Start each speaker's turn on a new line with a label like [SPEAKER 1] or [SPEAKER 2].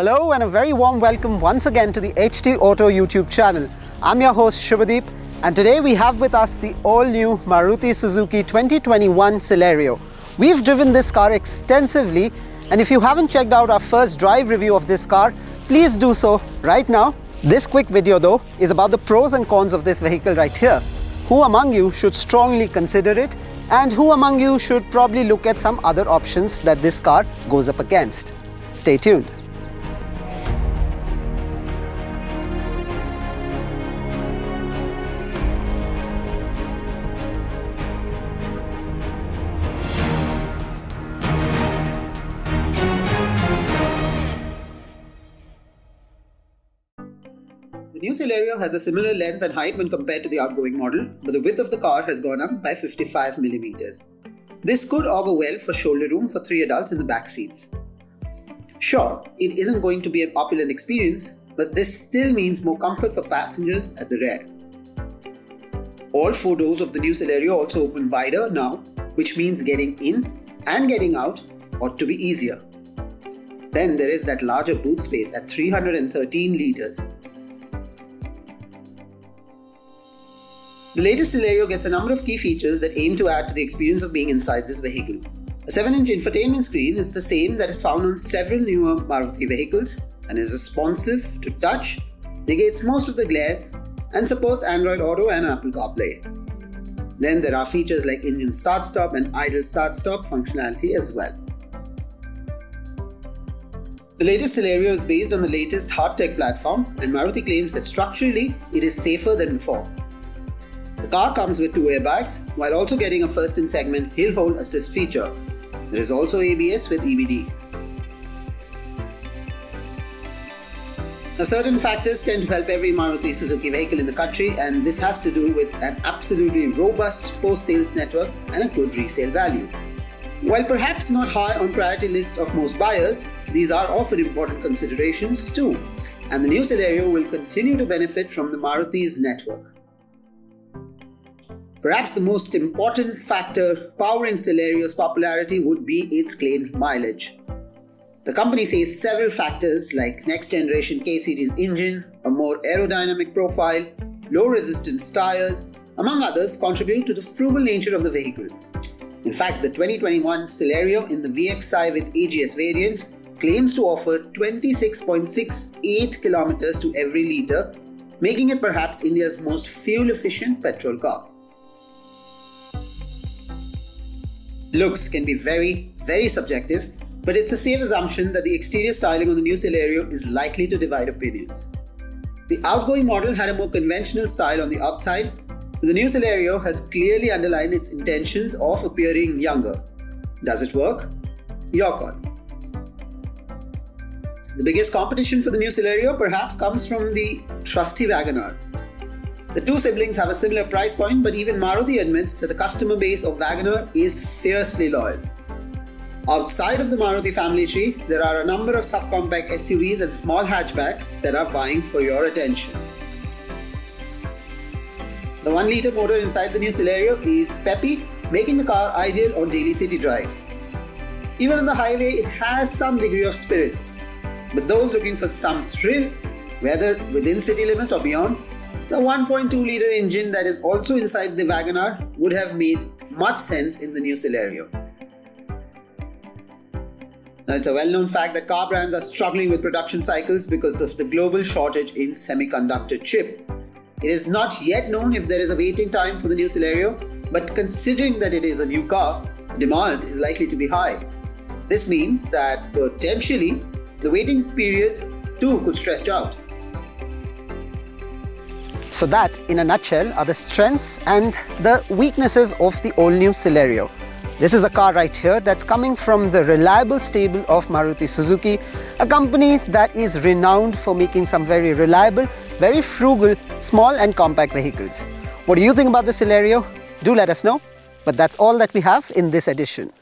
[SPEAKER 1] Hello and a very warm welcome once again to the HT Auto YouTube channel. I'm your host Shubhadeep, and today we have with us the all-new Maruti Suzuki 2021 Celerio. We've driven this car extensively, and if you haven't checked out our first drive review of this car, please do so right now. This quick video though is about the pros and cons of this vehicle right here. Who among you should strongly consider it, and who among you should probably look at some other options that this car goes up against. Stay tuned. The new Celerio has a similar length and height when compared to the outgoing model, but the width of the car has gone up by 55 millimeters. This could augur well for shoulder room for 3 adults in the back seats. Sure, it isn't going to be an opulent experience, but this still means more comfort for passengers at the rear. All 4 doors of the new Celerio also open wider now, which means getting in and getting out ought to be easier. Then there is that larger boot space at 313 liters. The latest Celerio gets a number of key features that aim to add to the experience of being inside this vehicle. A 7-inch infotainment screen is the same that is found on several newer Maruti vehicles and is responsive to touch, negates most of the glare, and supports Android Auto and Apple CarPlay. Then there are features like engine start-stop and idle start-stop functionality as well. The latest Celerio is based on the latest hard-tech platform, and Maruti claims that structurally it is safer than before. The car comes with 2 airbags, while also getting a first-in-segment hill hold assist feature. There is also ABS with EBD. Now, certain factors tend to help every Maruti Suzuki vehicle in the country, and this has to do with an absolutely robust post-sales network and a good resale value. While perhaps not high on priority list of most buyers, these are often important considerations too, and the new Celerio will continue to benefit from the Maruti's network. Perhaps the most important factor powering Celerio's popularity would be its claimed mileage. The company says several factors like next generation K-series engine, a more aerodynamic profile, low resistance tires, among others, contribute to the frugal nature of the vehicle. In fact, the 2021 Celerio in the VXI with AGS variant claims to offer 26.68 kilometers to every litre, making it perhaps India's most fuel-efficient petrol car. Looks can be very subjective, but it's a safe assumption that the exterior styling on the new Celerio is likely to divide opinions. The outgoing model had a more conventional style on the outside, but the new Celerio has clearly underlined its intentions of appearing younger. Does it work? Your call. The biggest competition for the new Celerio perhaps comes from the trusty WagonR. The 2 siblings have a similar price point, but even Maruti admits that the customer base of WagonR is fiercely loyal. Outside of the Maruti family tree, there are a number of subcompact SUVs and small hatchbacks that are vying for your attention. The 1-litre motor inside the new Celerio is peppy, making the car ideal on daily city drives. Even on the highway, it has some degree of spirit. But those looking for some thrill, whether within city limits or beyond, the 1.2-litre engine that is also inside the WagonR would have made much sense in the new Celerio. Now, it's a well-known fact that car brands are struggling with production cycles because of the global shortage in semiconductor chip. It is not yet known if there is a waiting time for the new Celerio, but considering that it is a new car, demand is likely to be high. This means that potentially the waiting period too could stretch out. So that, in a nutshell, are the strengths and the weaknesses of the all-new Celerio. This is a car right here that's coming from the reliable stable of Maruti Suzuki, a company that is renowned for making some very reliable, very frugal, small and compact vehicles. What do you think about the Celerio? Do let us know. But that's all that we have in this edition.